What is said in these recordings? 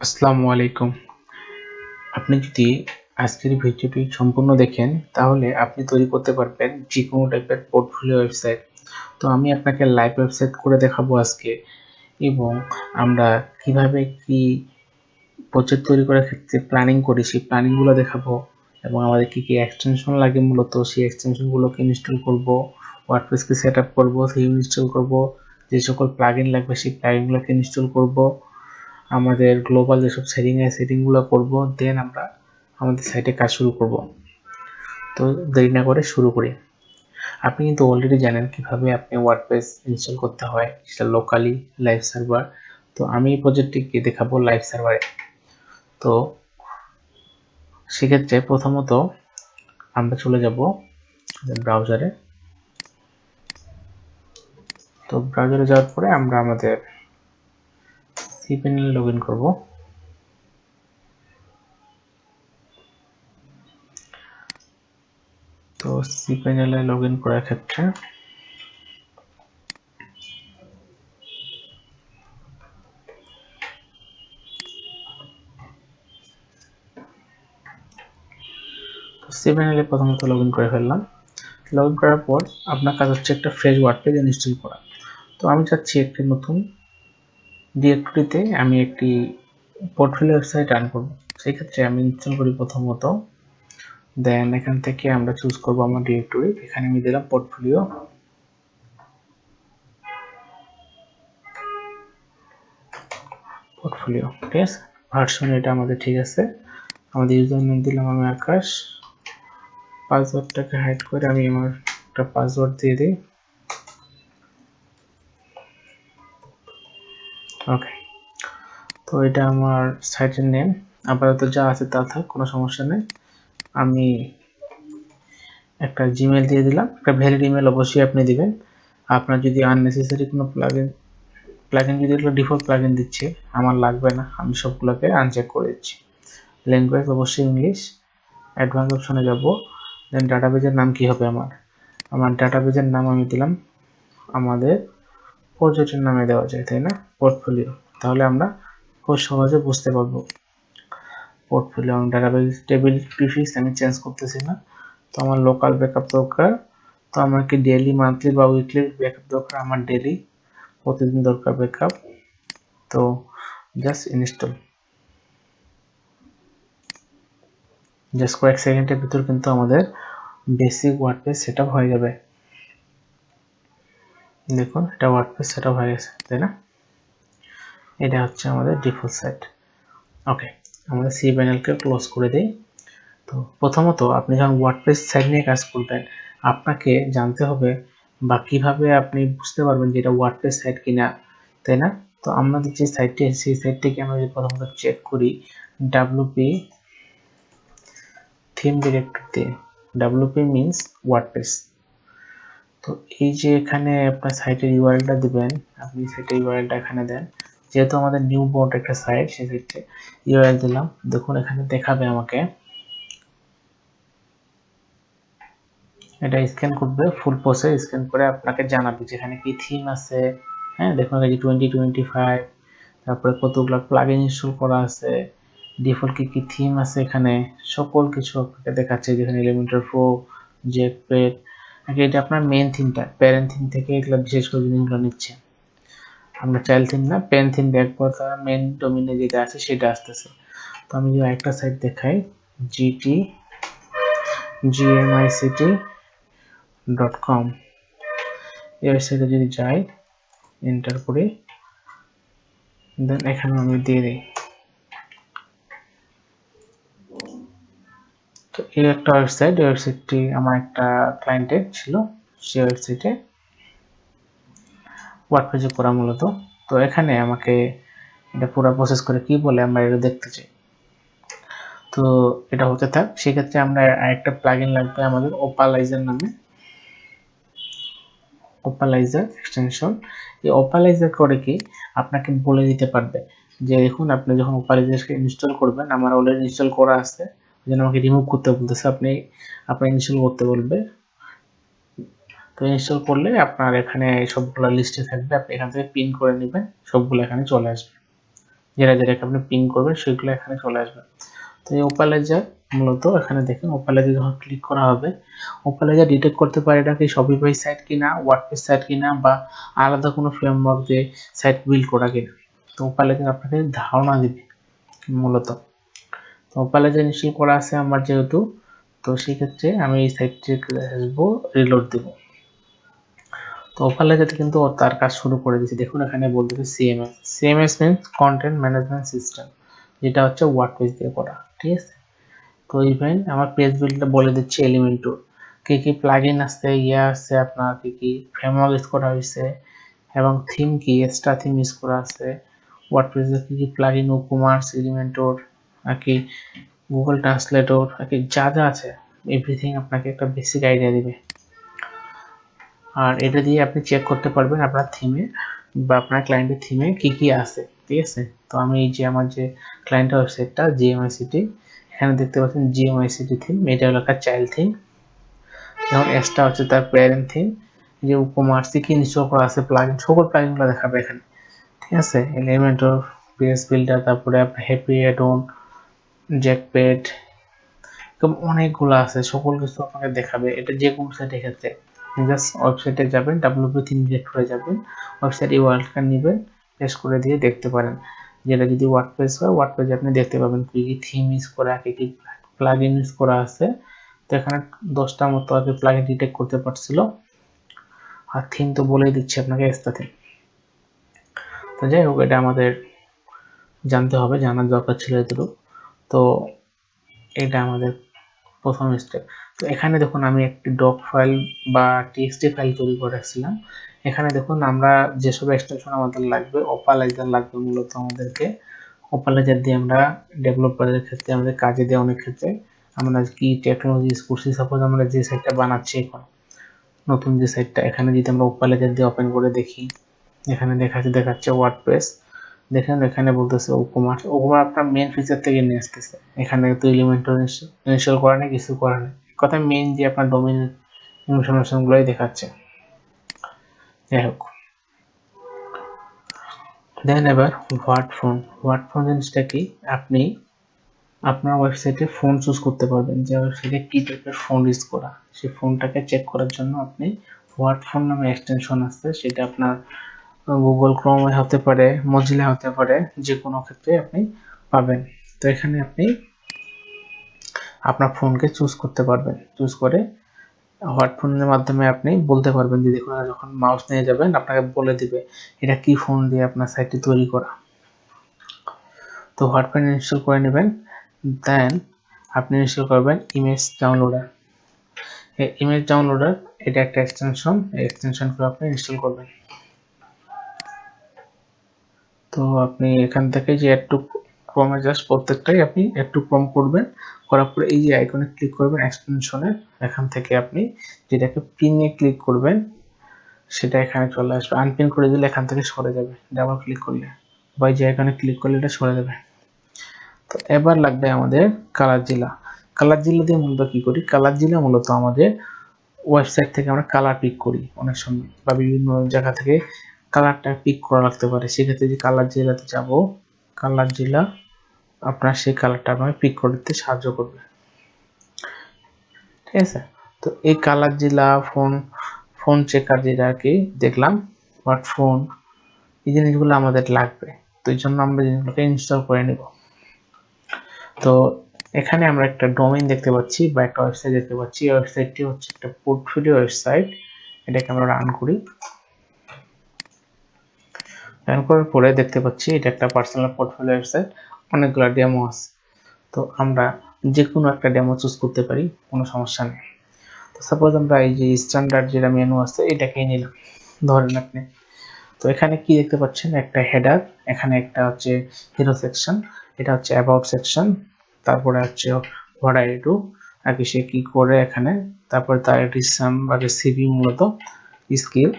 আসসালামু আলাইকুম। আপনি যদি আজকের ভিডিওটি সম্পূর্ণ দেখেন তাহলে আপনি তৈরি করতে পারবেন যেকোনো টাইপের পোর্টফোলিও ওয়েবসাইট। তো আমি আপনাকে লাইভ ওয়েবসাইট করে দেখাবো আজকে, এবং আমরা কিভাবে কি প্রজেক্ট তৈরি করার ক্ষেত্রে প্ল্যানিং করি সেই প্ল্যানিংগুলো দেখাবো, এবং আমাদের কি কি এক্সটেনশন লাগে মূলত সেই এক্সটেনশনগুলোকে ইনস্টল করব, ওয়ার্ডপ্রেসকে সেট আপ করবো, থিম ইনস্টল করব, যে সকল প্লাগইন লাগবে সেই প্লাগইনগুলোকে ইনস্টল করব, আমাদের গ্লোবাল যেসব সেটিং আছে সেটিংগুলো করব, দেন আমরা আমাদের সাইটে কাজ শুরু করব। তো দেরি না করে শুরু করি। আপনি কিন্তু অলরেডি জানেন কিভাবে আপনি ওয়ার্ডপ্রেস ইনস্টল করতে হয়, সেটা লোকালি, লাইভ সার্ভার। তো আমি এই প্রজেক্টটিকে দেখাবো লাইভ সার্ভারে। তো সেক্ষেত্রে প্রথমত আমরা চলে যাব ব্রাউজারে। তো ব্রাউজারে যাওয়ার পরে আমরা আমাদের cPanel লগ ইন করবো। তো cPanel এ লগ ইন করার ক্ষেত্রে cPanel এ প্রথমত লগ ইন করে ফেললাম। লগ ইন করার পর আপনার কাজ হচ্ছে একটা ফ্রেশ ওয়ার্ডপ্রেস ইনস্টল করা। তো আমি চাচ্ছি একটি নতুন ডিরেক্টরিতে আমি একটি পোর্টফোলিও ওয়েবসাইট রান করব। সেই ক্ষেত্রে আমি ইনস্টল করি প্রথমত, দেন এখান থেকে আমরা চুজ করব আমার ডিরেক্টরি। এখানে আমি দিলাম পোর্টফোলিও। ঠিক আছে, ভার্সন এটা আমাদের ঠিক আছে। আমাদের ইউজার নেম দিলাম আমি আকাশ। পাসওয়ার্ডটাকে হাইড করে আমি আমার একটা পাসওয়ার্ড দিয়ে দিই। ওকে, তো এটা আমার সাইটের নেম। আপাতত যা আছে তা থাক, কোনো সমস্যা নেই। আমি একটা জিমেল দিয়ে দিলাম, একটা ভ্যালিড ইমেল অবশ্যই আপনি দিবেন। আপনার যদি আননেসেসারি কোনো প্লাগইন যদি এগুলো ডিফল্ট প্লাগইন দিচ্ছে, আমার লাগবে না, আমি সবগুলোকে আনচেক করে দিচ্ছি। ল্যাঙ্গুয়েজ অবশ্যই ইংলিশ। অ্যাডভান্স অপশনে যাব, দেন ডাটাবেজের নাম কি হবে আমার ডাটাবেজের নাম আমি দিলাম আমাদের প্রজেক্টের নামে দেওয়া যায়, তাই না, পোর্টফোলিও। তাহলে আমরা খুব সহজে বুঝতে পারবো পোর্টফোলিও। ডাটাবেজ টেবিল প্রিফিক্স আমি চেঞ্জ করতেছি না। তো আমার লোকাল ব্যাকআপ দরকার, তো আমার কি ডেইলি, মান্থলি বা উইকলি ব্যাকআপ দরকার? আমার ডেইলি, প্রতিদিন দরকার ব্যাকআপ। তো জাস্ট ইনস্টল, জাস্ট কয়েক সেকেন্ডের ভিতর কিন্তু আমাদের বেসিক ওয়ার্ডপ্রেস সেটআপ হয়ে যাবে। দেখুন, এটা ওয়ার্ডপ্রেস সেটআপ হয়ে গেছে, তাই না? এটা হচ্ছে আমাদের ডিফল্ট সাইট। ওকে, আমরা cPanelকে ক্লোজ করে দিই। তো প্রথমত আপনি যখন ওয়ার্ডপ্রেস সাইট নিয়ে কাজ করবেন, আপনাকে জানতে হবে বা কিভাবে আপনি বুঝতে পারবেন যে এটা ওয়ার্ডপ্রেস সাইট কিনা, তাই না? তো আমাদের যে সাইটটি, সেই সাইটটিকে আমরা যদি প্রথমত চেক করি wp থিম ডিরেক্টরিতে। wp means WordPress. তো এই যে এখানে আপনার সাইটের ইউআরএলটা দিবেন, আপনি সাইটের ইউআরএলটা এখানে দেন। যেহেতু আমাদের নিউ বোর্ড একটা সাইট, সেই সাইটে ইউআরএল দিলাম। দেখুন এখানে দেখাবে আমাকে, এটা স্ক্যান করবে, ফুল প্রসেস স্ক্যান করে আপনাকে জানাবে যেখানে কি থিম আছে। হ্যাঁ, দেখুন এই যে 2025, তারপরে কতগুলো প্লাগইন ইনস্টল করা আছে, ডিফল্ট কি কি থিম আছে, এখানে সকল কিছু আপনাকে দেখাচ্ছে। যেখানে এলিমেন্টর প্রো, জেটপ্যাড, এটা আপনার মেইন থিমটা, প্যারেন্ট থিম থেকে এগুলো বিশেষ করে জিনিসগুলো নিচ্ছে। আমরা চাইল্ড থিম না, প্যারেন্ট থিম দেখবো, তার মেইন ডোমিনে যেটা আছে সেটা আসতেছে। তো আমি যদি একটা সাইট দেখাই, gmict.com, এই সাইটে যদি যাই, এন্টার করি, দেন এখানে আমি দিয়ে দিই। তো এই একটা ওয়েবসাইট, এই ওয়েবসাইটটি আমার একটা ক্লায়েন্টের ছিল, সেই ওয়েবসাইটে ওয়ার্ডপ্রেসে করা মূলত। তো এখানে আমাকে এটা পুরো প্রসেস করে কি বলে আমরা এটা দেখতে চাই। তো এটা হতে থাক। সেক্ষেত্রে আমরা আরেকটা প্লাগইন লাগবে আমাদের ওপালাইজার নামে, ওপালাইজার এক্সটেনশন। এই ওপালাইজার করে কি আপনাকে বলে দিতে পারবে যে দেখুন, আপনি যখন ওপালাইজারকে ইনস্টল করবেন, আমার অলরেডি ইনস্টল করা আছে, ওই জন্য আমাকে রিমুভ করতে বলতেছে। আপনি ইনস্টল করতে বলবে। তো ইনস্টল করলে আপনার এখানে সবগুলো লিস্টে থাকবে, আপনি এখান থেকে পিন করে নেবেন, সবগুলো এখানে চলে আসবে। যেটাকে আপনি পিং করবেন সেগুলো এখানে চলে আসবে। তো এই ওপালাইজার মূলত এখানে দেখেন ওপালাইজার যখন ক্লিক করা হবে ওপালাইজার ডিটেক্ট করতে পারে এটা কি শপিফাই সাইট কিনা, ওয়ার্ডপ্রেস সাইট কিনা, বা আলাদা কোনো ফ্রেমওয়ার্ক দিয়ে সাইট বিল্ড করা কিনা। তো ওপালাইজার আপনাকে ধারণা দিবে মূলত। তো ওপালাইজার ইনস্টল করা আছে আমার যেহেতু, তো সেই ক্ষেত্রে আমি এই সাইটটিতে আসবো, রিলোড দেব। তো ওপালাইজারটা কিন্তু তার কাজ শুরু করে দিয়েছে। দেখুন এখানে বলতেছে CMS. CMS means content management system, যেটা হচ্ছে ওয়ার্ডপ্রেস দিয়ে করা, ঠিক আছে। তো ইভেন আমার পেজ বিল্ডটা বলে দিচ্ছে এলিমেন্টর কি কি প্লাগইন আছে, আছে আপনার কি কি ফ্রেমওয়ার্ক ইউজ করা হয়েছে, এবং থিম কি এক্সট্রা থিম ইউজ করা আছে, ওয়ার্ডপ্রেসে কি কি প্লাগইন, কুমার্স, এলিমেন্টর, আর কি গুগল ট্রান্সলেটর, আর কি যা যা আছে এভরিথিং আপনাকে একটা বেসিক আইডিয়া দিবে। আর এটা দিয়ে আপনি চেক করতে পারবেন আপনার থিমে বা আপনার ক্লায়েন্টের থিমে কি কি আছে, ঠিক আছে। তো আমি এই যে আমার যে ক্লায়েন্টের ওয়েবসাইটটা জিএমআইসিটি, এখানে দেখতে পাচ্ছেন জিএমআইসিটি থিম, এটা হলো একটা চাইল্ড থিম, যেমন এক্সট্রা হচ্ছে তার প্যারেন্ট থিম, যে উপমার্সি কি ইনস্টল করা আছে প্লাগইন, সকল প্লাগইনগুলো দেখাবে এখানে, ঠিক আছে। এলিমেন্টর, পেজ বিল্ডার, তারপরে আপনার হ্যাপি অ্যাডন, জ্যাকপ্যাড, এরকম অনেকগুলো আছে, সকল কিছু আপনাকে দেখাবে। এটা যে কোনো সাইটে ক্ষেত্রে জাস্ট ওয়েবসাইটে যাবেন, ডাব্লিউপি থিম ডিরেক্টরে যাবেন, ওয়েবসাইট ইউআরএলটা নেবেন, পেস্ট করে দিয়ে দেখতে পারেন। যেটা যদি ওয়ার্ডপ্রেস হয় ওয়ার্ডপ্রেসে আপনি দেখতে পাবেন কি কি থিম ইউজ করা, কি কি প্লাগইন ইউজ করা আছে। তো এখানে 10টার মতো আর কি প্লাগইন ডিটেক্ট করতে পারছিল, আর থিম তো বলেই দিচ্ছে আপনাকে এক্সট্রা থিম। তো যাই হোক, এটা আমাদের জানতে হবে, জানার দরকার ছিল এতটুকু। তো এটা আমাদের প্রথম স্টেপ। তো এখানে দেখুন আমি একটি ডক ফাইল বা টিএক্সটি ফাইল তৈরি করে রাখছিলাম। এখানে দেখুন আমরা যেসব এক্সটেনশন আমাদের লাগবে, ওপালাইজার লাগবে মূলত আমাদেরকে। ওপালাইজার দিয়ে আমরা ডেভেলপারের ক্ষেত্রে আমাদের কাজে দেওয়া অনেক ক্ষেত্রে আমরা কি টেকনোলজি ইউজ করছি। সাপোজ আমরা যে সাইটটা বানাচ্ছি এখন নতুন যে সাইটটা, এখানে যদি আমরা ওপালাইজার দিয়ে ওপেন করে দেখি, এখানে দেখাচ্ছে ওয়ার্ডপ্রেস। দেখেন এখানে বলতেছে ওকমার আপনার মেন ফিচার থেকে নিয়ে আসতেছে। এখানে তো এলিমেন্টর ইনস্টল করা নেই, কিছু করা নেই, কথা মেইন যে আপনার ডোমেইন ইনফরমেশন গুলোই দেখাচ্ছে। যাই হোক, দেন এবার হোয়াট ফোন জিনিসটা কি, আপনি আপনার ওয়েবসাইটে ফোন চুজ করতে পারবেন যে ওয়েবসাইটে কি টাইপের ফোন ইউজ করা। সেই ফোনটাকে চেক করার জন্য আপনি হোয়াট ফোন নামে এক্সটেনশন আছে, সেটা আপনার গুগল ক্রোমে হতে পারে, মজিলা হতে পারে, যে কোনো ক্ষেত্রে আপনি পাবেন। তো এখানে আপনি আপনার ফোনকে চুজ করতে পারবেন, চুজ করে হোয়াট ফোনের মাধ্যমে আপনি বলতে পারবেন যে দেখুন যখন মাউস নিয়ে যাবেন আপনাকে বলে দিবে এটা কি ফোন দিয়ে আপনার সাইটটি তৈরি করা। তো হোয়াট ফোন ইনস্টল করে নেবেন, দেন আপনি ইনস্টল করবেন ইমেজ ডাউনলোডার। এই ইমেজ ডাউনলোডার এটা একটা এক্সটেনশন, এই এক্সটেনশনগুলো আপনি ইনস্টল করবেন। তো আপনি এখান থেকে যে অ্যাড টু ক্রমে জাস্ট প্রত্যেকটাই আপনি অ্যাড টু ক্রম করবেন, করার পরে এই যে আইকনে ক্লিক করবেন এক্সটেনশনের, এখান থেকে আপনি যেটাকে পিনে ক্লিক করবেন সেটা এখানে চলে আসবে। আনপিন করে দিলে এখান থেকে সরে যাবে, ডাবল ক্লিক করলে বা যে আইকনে ক্লিক করলে এটা সরে যাবে। তো এবার লাগবে আমাদের কালার জিলা। কালার জিলা দিয়ে মূলত কি করি, কালার জিলা মূলত আমাদের ওয়েবসাইট থেকে আমরা কালার পিক করি অনেক সময়, বা বিভিন্ন জায়গা থেকে কালারটা পিক করা লাগতে পারে। সেক্ষেত্রে যে কালার জেলাতে যাব, কালার জেলা আপনার সেই কালারটা আপনাকে পিক করতে সাহায্য করবে, ঠিক আছে। তো এই কালার জেলা ফোন চেকার যেটা আর কি দেখলাম, বাট ফোন এই জিনিসগুলো আমাদের লাগবে। তো এই জন্য আমরা জিনিসগুলোকে ইনস্টল করে নিব। তো এখানে আমরা একটা ডোমেইন দেখতে পাচ্ছি বা একটা ওয়েবসাইট দেখতে পাচ্ছি। এই ওয়েবসাইটটি হচ্ছে একটা পোর্টফোলিও ওয়েবসাইট। এটাকে আমরা রান করি, রান করার পরে দেখতে পাচ্ছি এটা একটা পার্সোনাল পোর্টফোলিও ওয়েবসাইট, অনেকগুলো ডেমো আছে। তো আমরা যে কোনো একটা ডেমো চুজ করতে পারি, কোনো সমস্যা নেই। তো সাপোজ আমরা এই যে স্ট্যান্ডার্ড যেটা মেনু আছে এটাকেই নিলাম ধরেন আপনি। তো এখানে কি দেখতে পাচ্ছেন, একটা হেডার, এখানে একটা হচ্ছে হিরো সেকশন, এটা হচ্ছে অ্যাবাউট সেকশন, তারপরে হচ্ছে হোয়াট আই ডু, আর কি সে কি করে এখানে, তারপরে তার রিসাম বা সিভি মূলত স্কিল,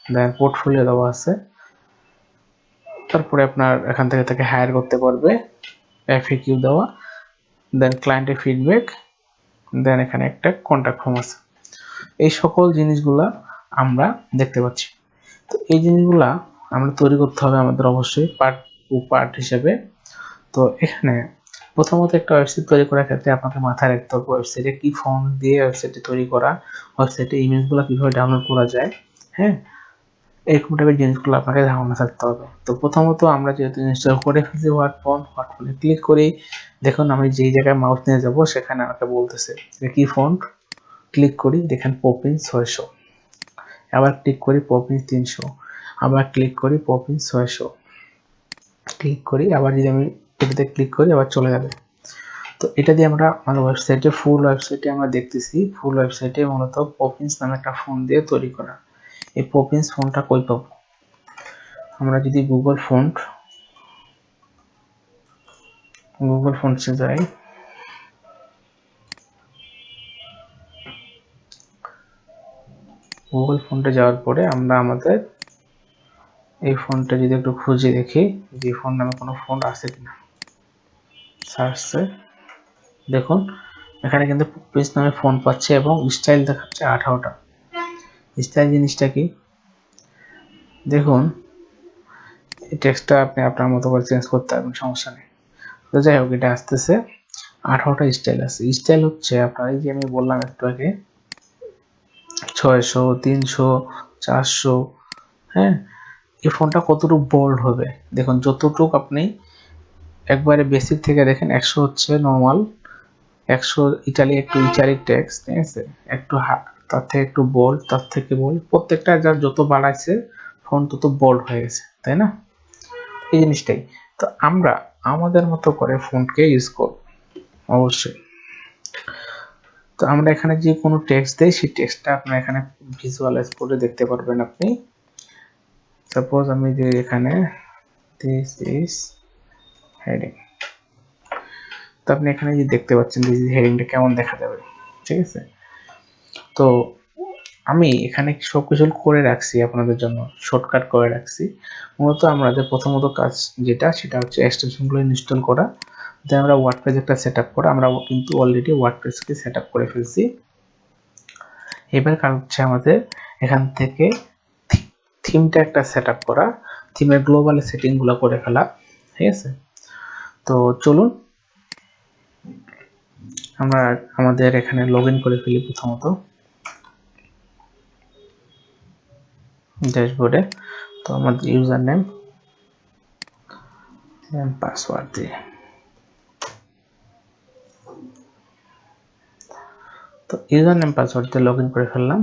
দেন পোর্টফোলিও দেওয়া আছে, তারপরে আপনার এখান থেকে তাকে হায়ার করতে পারবে, এফএকিউ দেওয়া, দেন ক্লায়েন্টের ফিডব্যাক, দেন এখানে একটা কন্ট্যাক্ট ফর্ম আছে। এই সকল জিনিসগুলা আমরা দেখতে পাচ্ছি। তো এই জিনিসগুলা আমরা তৈরি করতে হবে আমাদের অবশ্যই পার্ট পার্ট হিসেবে। তো এখানে প্রথমত একটা ওয়েবসাইট তৈরি করার ক্ষেত্রে আপনাকে মাথায় রাখতে হবে ওয়েবসাইটে কি ফন্ট দিয়ে ওয়েবসাইটে তৈরি করা, ওয়েবসাইটে ইমেজগুলো কিভাবে ডাউনলোড করা যায়, হ্যাঁ, এরকম টাইপের জিনিসগুলো আপনাকে ধারণা থাকতে হবে। তো প্রথমত আমরা যেহেতু ইনস্টল করে ফেলছি হোয়াটফোনে ক্লিক করি, দেখুন আমি যেই জায়গায় মাউস নিয়ে যাব সেখানে আমাকে বলতেছে যে কি ফন্ট, ক্লিক করি, দেখেন পপিন 600, আবার ক্লিক করি পপিন 300, আবার ক্লিক করি পপিন 600, ক্লিক করি, আবার যদি আমি এটাতে ক্লিক করি আবার চলে যাবে। তো এটা দিয়ে আমরা আমাদের ওয়েবসাইটে ফুল ওয়েবসাইটে আমরা দেখতেছি, ফুল ওয়েবসাইটে মূলত পপিন্স নামে একটা ফন্ট দিয়ে তৈরি করা। এই পপিন্স ফন্টটা কই পাবো? আমরা যদি গুগল ফন্টসে যাই, গুগল ফন্টে যাওয়ার পরে আমরা আমাদের এই ফন্টটা যদি একটু খুঁজে দেখি যে ফন্ট নামে কোনো ফন্ট আছে কিনা, সার্চে দেখুন এখানে কিন্তু পপিন্স নামে ফন্ট পাচ্ছে এবং স্টাইল দেখাচ্ছে 18টা। স্টাইল জিনিসটা কি দেখুন, এই টেক্সটটা আপনি আপনার মতো করে চেঞ্জ করতে পারবেন, সমস্যা নেই। তো যাই হোক, এটা আসতেছে 18টা স্টাইল আছে। স্টাইল হচ্ছে আপনার এই যে আমি বললাম একটু আগে 600, 300, 400, হ্যাঁ, এই ফন্টটা কতটুকু বোল্ড হবে দেখুন, যতটুকু আপনি একবারে বেসিক থেকে দেখেন 100 হচ্ছে নর্মাল, 100 ইটালি, একটু ইটালিক টেক্সট, ঠিক আছে, একটু তার থেকে একটু বোল্ড, তার থেকে বোল্ড, প্রত্যেকটা যার যত বাড়াইছে ফন্ট তত বোল্ড হয়ে গেছে, তাই না? এই জিনিসটাই তো আমরা আমাদের মতো করে ফন্টকে ইউজ করব অবশ্যই। তো আমরা এখানে যে কোনো টেক্সট দেই সেই টেক্সটটা আপনারা এখানে ভিজুয়ালাইজ করে দেখতে পারবেন আপনি। সাপোজ আমি যে এখানে দিস ইজ হেডিং, তো আপনি এখানে যে দেখতে পাচ্ছেন দিস ইজ হেডিংটা কেমন দেখা যাবে, ঠিক আছে? তো আমি এখানে সবকিছু করে রাখছি আপনাদের জন্য, শর্টকাট করে রাখছি। মূলত আমাদের প্রথমত কাজ সেটা হচ্ছে এক্সটেনশনগুলো ইনস্টল করা, দেন আমরা ওয়ার্ডপ্রেস একটা সেটআপ করা। আমরা কিন্তু অলরেডি ওয়ার্ডপ্রেসকে সেটআপ করে ফেলছি। এবার কাজ হচ্ছে আমাদের এখান থেকে থিমটা একটা সেটআপ করা, থিমের গ্লোবাল সেটিংগুলো করে ফেলা, ঠিক আছে? তো চলুন আমরা আমাদের এখানে লগইন করে ফেলি। প্রথমত ড্যাশবোর্ডে, তো আমাদের ইউজার নেম পাসওয়ার্ড দিয়ে, তো ইউজার নেম পাসওয়ার্ড দিয়ে লগইন করে ফেললাম।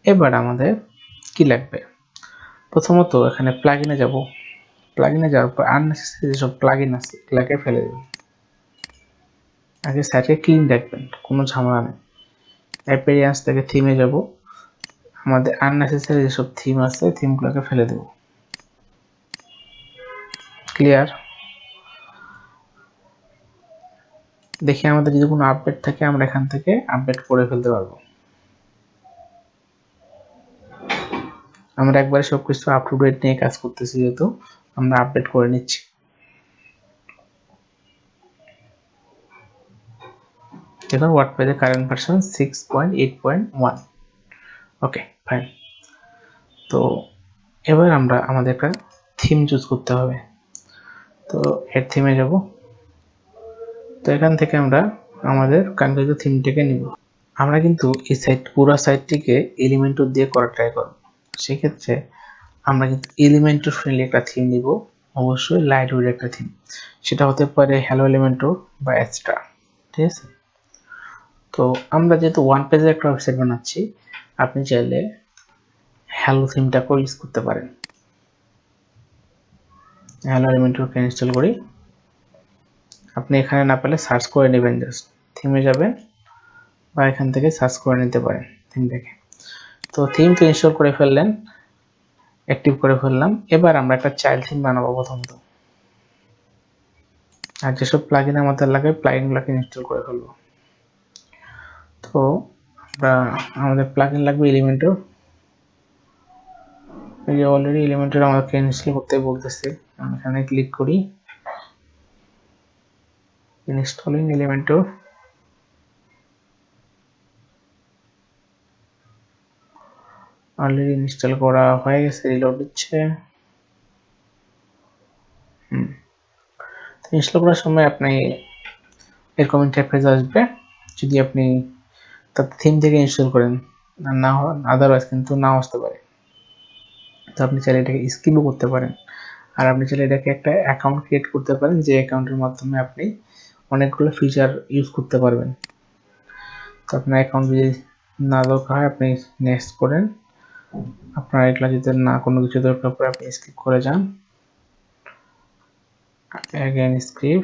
এবার আমাদের কি লাগবে? প্রথমত এখানে প্লাগইনে যাব, প্লাগইনে যাওয়ার পর আননেসেসারি যেসব প্লাগইন আছে এগুলোকে ফেলে দেবেন। আগে সাইটে ক্লিন রাখবেন, কোনো ঝামেলা নেই। অ্যাপিয়ারেন্স থেকে থিমে যাব, আমাদের আননেসেসারি যেসব থিম আছে থিমগুলোকে ফেলে দেব। ক্লিয়ার? দেখি আমাদের যদি কোনো আপডেট থাকে আমরা এখান থেকে আপডেট করে ফেলতে পারবো। আমরা একবারে সবকিছু আপ টু ডেট নিয়ে কাজ করতেছি, যেহেতু আমরা আপডেট করে নিচ্ছি। দেখুন ওয়ার্ডপ্রেসের কারেন্ট ভার্সন 6.8.1। Okay fine. তো এবার আমরা আমাদের একটা থিম চুজ করতে হবে। তো এর থিমে যাব, তো এখান থেকে আমরা আমাদের কাঙ্ক্ষিত থিমটাকে নিব। আমরা কিন্তু এই পুরো সাইটটিকে এলিমেন্টর দিয়ে করা ট্রাই করব। সেক্ষেত্রে আমরা কিন্তু এলিমেন্টর ফ্রেন্ডলি একটা থিম নিব, অবশ্যই লাইট ওয়েট একটা থিম, সেটা হতে পারে হ্যালো এলিমেন্টর বা এক্সট্রা, ঠিক আছে? তো আমরা যেহেতু ওয়ান পেজের একটা ওয়েবসাইট বানাচ্ছি, আপনি চাইলে হ্যালো থিমটাকেও ইউজ করতে পারেন। হ্যালো এলিমেন্টরকে ইনস্টল করি, আপনি এখানে না পেলে সার্চ করে নেবেন, জাস্ট থিমে যাবেন বা এখান থেকে সার্চ করে নিতে পারেন থিমটাকে। তো থিমকে ইনস্টল করে ফেললেন, অ্যাক্টিভ করে ফেললাম। এবার আমরা একটা চাইল্ড থিম বানাবো প্রথমত, আর যেসব প্লাগইন আমাদের লাগে প্লাগইনগুলোকে ইনস্টল করে ফেলবো। তো আমরা আমাদের প্লাগইন লাগবে এলিমেন্টর, এই যে অলরেডি এলিমেন্টর আমাদেরকে ইনস্টল করতে বলতেছে, আমি এখানে ক্লিক করি, ইনস্টলিং এলিমেন্টর। অলরেডি ইনস্টল করা হয়ে গেছে, রিলোড দিচ্ছে। ইনস্টল করার সময় আপনি এরকম ইন্টারফেস আসবে, যদি আপনি তার থিম থেকে ইনস্টল করেন, না আদারওয়াইজ কিন্তু নাও আসতে পারে। তো আপনি চাইলে এটাকে স্কিপও করতে পারেন, আর আপনি চাইলে এটাকে একটা অ্যাকাউন্ট ক্রিয়েট করতে পারেন, যে অ্যাকাউন্টের মাধ্যমে আপনি অনেকগুলো ফিচার ইউজ করতে পারবেন। তো আপনার অ্যাকাউন্ট যদি না দরকার হয় আপনি নেক্সট করেন, আপনার এগুলা যদি না কোনো কিছু দরকার পড়ে আপনি স্কিপ করে যান, অ্যাগেন স্কিপ,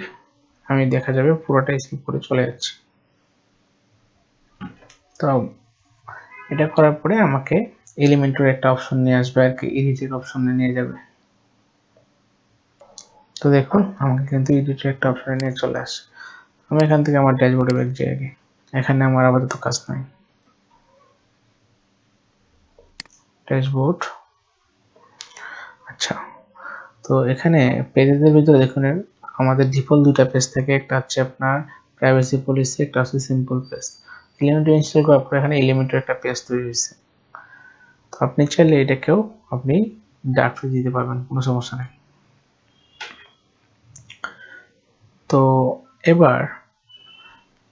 আমি দেখা যাবে পুরোটা স্কিপ করে চলে যাচ্ছে। তো এটা করার পরে আমাকে এলিমেন্টের একটা অপশন নিয়ে আসবে আর কি, এডিটের অপশনে নিয়ে যাবে। তো দেখুন আমাকে কিন্তু এডিটের একটা অপশনে নিয়ে চলে আসে। আমি এখান থেকে আমার ড্যাশবোর্ডে ব্যাক যাই আগে, এখানে আমার আপাতত কাজ নাই। ড্যাশবোর্ড, আচ্ছা, তো এখানে পেজের ভিতরে দেখুন আমাদের ডিফল্ট দুটা পেজ থাকে, একটা হচ্ছে আপনার প্রাইভেসি পলিসি, একটা হচ্ছে সিম্পল পেজ। এলিমেন্টর ইনস্টল করার পর এখানে এলিমেন্টর একটা পেজ তৈরি হয়েছে। তো আপনি চাইলে এটাকেও আপনি ডার্ক দিতে পারবেন, কোনো সমস্যা নেই। তো এবার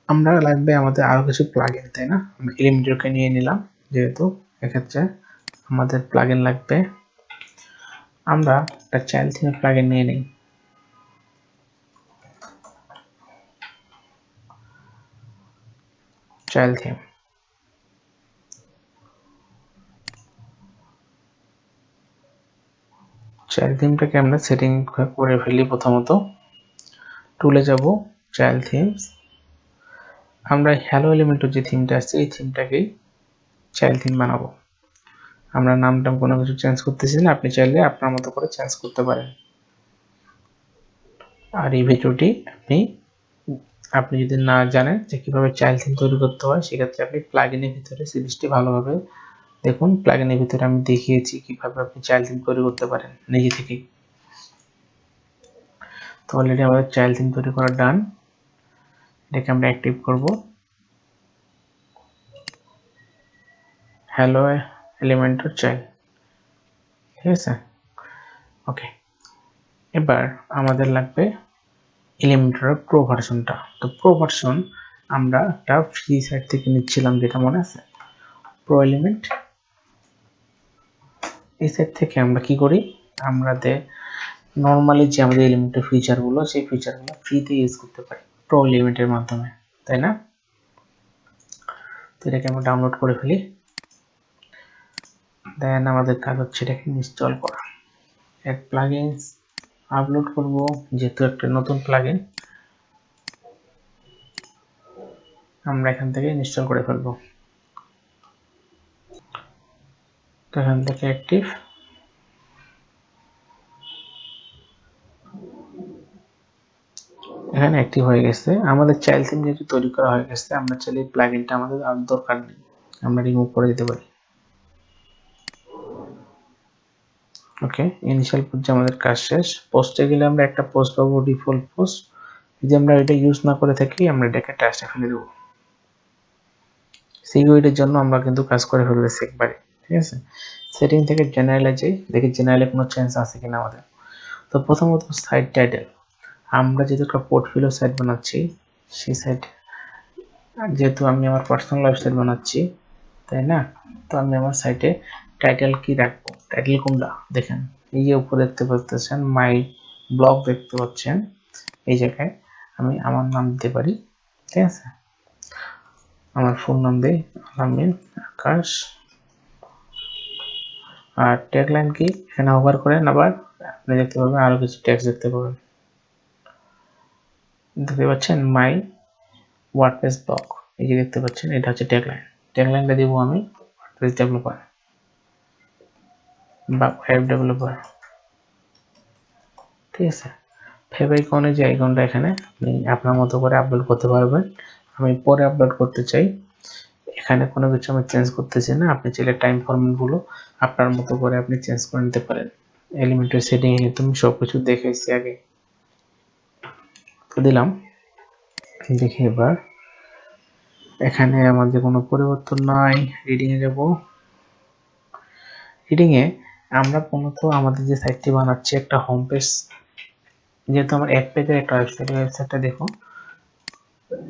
আমরা লাগবে আমাদের আরো কিছু প্লাগইন, তাই না? আমরা এলিমেন্টরকে নিয়ে নিলাম, যেহেতু এক্ষেত্রে আমাদের প্লাগইন লাগবে। আমরা একটা চাইল্ড থিমের প্লাগইন নিয়ে নিই। চাইল্ড থিম, চাইল্ড থিমটাকে আমরা সেটিং করে ফেলি। প্রথমত টুলে যাব, চাইল্ড থিমস, আমরা হ্যালো এলিমেন্টের যে থিমটা আছে এই থিমটাকেই চাইল্ড থিম বানাবো। আমরা নামটা কোনো কিছু চেঞ্জ করতেছি না, আপনি চাইলে আপনার মতো করে চেঞ্জ করতে পারেন। আর এই ভিডিওটি আপনি যদি না জানেন যে কিভাবে চাইল্ড থিম তৈরি করতে হয়, সেক্ষেত্রে আপনি প্লাগইনের ভিতরে সিরিজটি ভালোভাবে দেখুন। প্লাগইনের ভিতরে আমি দেখিয়েছি কিভাবে আপনি চাইল্ড থিম তৈরি করতে পারেন নিজে থেকেই। তো অলরেডি আমাদের চাইল্ড থিম তৈরি করা ডান, এটাকে আমরা অ্যাক্টিভ করব। হ্যালো এলিমেন্টর চাইল্ড, ঠিক আছে, ওকে। এবার আমাদের লাগবে এলিমেন্টর প্রো ভার্সনটা। তো প্রো ভার্সন আমরা একটা ফ্রি সাইট থেকে নিচ্ছিলাম, যেটা মনে আছে, প্রো এলিমেন্ট। এই সাইট থেকে আমরা কি করি, আমাদের নর্মালি যে আমাদের এলিমেন্টের ফিচারগুলো, সেই ফিচারগুলো ফ্রিতে ইউজ করতে পারি প্রো এলিমেন্টের মাধ্যমে, তাই না? তো এটাকে আমরা ডাউনলোড করে ফেলি, দেন আমাদের কাজ হচ্ছে এটাকে ইনস্টল করা। এক প্লাগইনস আপলোড করব, যেহেতু একটা নতুন প্লাগইন আমরা এখান থেকে ইনস্টল করে ফেলবো। তো এখান থেকে অ্যাক্টিভ, এখানে অ্যাক্টিভ হয়ে গেছে। আমাদের চাইল্ড থিম যেহেতু তৈরি করা হয়ে গেছে, আমরা চাইলে প্লাগইনটা আমাদের আর দরকার নেই, আমরা রিমুভ করে দিতে পারি। ওকে, ইনিশিয়াল পর্যায়ে আমাদের কাজ শেষ। পোস্টে গেলে আমরা একটা পোস্ট পাবো, ডিফল্ট পোস্ট। যদি আমরা এটা ইউজ না করে থাকি আমরা এটাকে ট্যাক্সে ফেলে দেবো। সিকিউরিটির জন্য আমরা কিন্তু কাজ করে ফেলেছি একবারে, ঠিক আছে। সেটিং থেকে জেনারেলে যাই, দেখি জেনারেলে কোনো চেঞ্জ আছে কিনা আমাদের। তো প্রথমত সাইট টাইটেল, আমরা যেহেতু একটা পোর্টফোলিও সাইট বানাচ্ছি, সেই সাইট, যেহেতু আমি আমার পার্সোনাল ওয়েবসাইট বানাচ্ছি, তাই না, তো আমি আমার সাইটে টাইটেল কি রাখবো, টাইটেল কোনটা দেখেন, এই যে উপরে দেখতে পাচ্ছেন মাই ব্লগ দেখতে পাচ্ছেন, এই জায়গায় আমি আমার নাম দিতে পারি, ঠিক আছে। আমার ফুল নাম দিই আলামিন আকাশ। আর ট্যাগলাইন কি, এখানে ওভার করেন, আবার আপনি দেখতে পাবেন আরো কিছু টেক্সট দেখতে পাবেন, দেখতে পাচ্ছেন মাই ওয়ার্ডপ্রেস ব্লগ, এই যে দেখতে পাচ্ছেন, এটা হচ্ছে ট্যাগলাইন। ট্যাগলাইনটা দিব আমি ওয়ার্ডপ্রেস ডেভেলপার বা ওয়েব ডেভেলপার, ঠিক আছে। ফেভ আইকনে যে আইকনটা, এখানে আপনি আপনার মতো করে আপলোড করতে পারবেন। আমি পরে আপলোড করতে চাই, এখানে কোনো কিছু আমি চেঞ্জ করতেছি না। আপনি চাইলে টাইম ফরম্যাট গুলো আপনার মতো করে আপনি চেঞ্জ করে নিতে পারেন। এলিমেন্টের সেটিং এ তুমি সবকিছু দেখাইছি আগে, তো দিলাম। দেখি এবার এখানে আমাদের কোনো পরিবর্তন নাই। রিডিং এ যাব, রিডিং এ আমরা মূলত আমাদের যে সাইটটি বানাচ্ছি একটা হোম পেজ যেহেতু আমার এক পেজের একটা ওয়েবসাইট, ওয়েবসাইটটা দেখো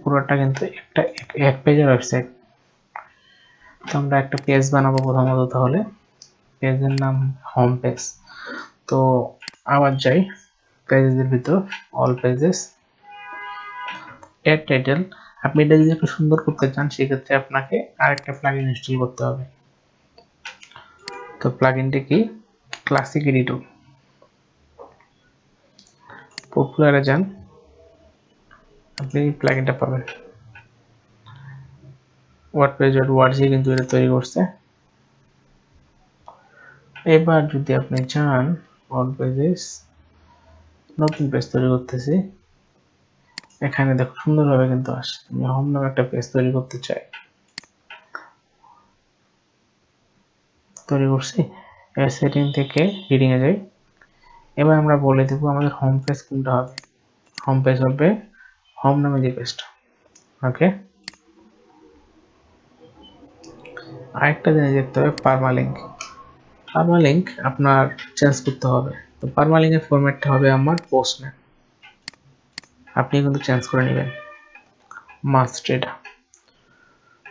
পুরোটা কিন্তু একটা এক পেজের ওয়েবসাইট। তো আমরা একটা পেজ বানাবো প্রথমত, তাহলে পেজের নাম হোম পেজ। তো আবার যাই পেজের ভিতর, অল পেজেস, এড টাইটেল। আপনি এটা যদি একটু সুন্দর করতে চান সেক্ষেত্রে আপনাকে আরেকটা প্লাগইন ইনস্টল করতে হবে। তো প্লাগইনটি কি? Classic editor. পপুলারে যান, আপনি প্লাগইনটা পাবেন। ওয়ার্ডপ্রেস.org কিন্তু এটা তৈরি করছে। এবার যদি আপনি চান অল পেজেস, নতুন পেজ তৈরি করতেছি, এখানে দেখো সুন্দরভাবে কিন্তু আসে। আমি হোম নামে একটা পেজ তৈরি করতে চাই, তৈরি করছি। এবার সেটিং থেকে হিডিং এ যাই। এবার আমরা বলে দেবো আমাদের হোম পেজ কোনটা হবে। হোম পেজ হবে হোম নামে যে পেজটা। ওকে, আরেকটা জিনিস দেখতে হবে, পারমালিঙ্ক। পারমালিঙ্ক আপনার চেঞ্জ করতে হবে। তো পারমালিঙ্কের ফরম্যাটটা হবে আমার পোস্টম্যান, আপনি কিন্তু চেঞ্জ করে নেবেন, মাস্ট এটা।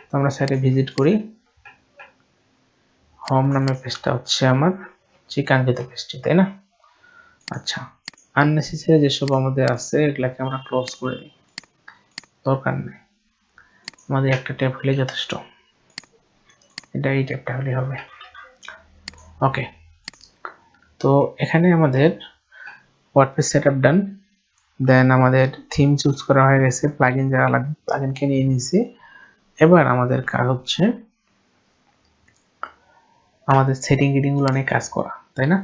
তো আমরা সাইটে ভিজিট করি, হোম নামে পেজটা হচ্ছে আমার চিকাঙ্কিত পেজটি, তাই না? আচ্ছা, আননেসেসারি যেসব আমাদের আছে এগুলাকে আমরা ক্লোজ করে দিই, দরকার নেই, আমাদের একটা ট্যাব হলে যথেষ্ট। এটা এই ট্যাবটা হলে হবে। ওকে, তো এখানে আমাদের ওয়ার্ডপ্রেস সেটআপ ডান। দেন আমাদের থিম চুজ করা হয়ে গেছে, প্লাগইন যারা লাগবে প্লাগইনকে নিয়ে নিয়েছি। এবার আমাদের কাজ হচ্ছে আমাদের সেটিং গুলো নিয়ে কাজ করা, তাই না?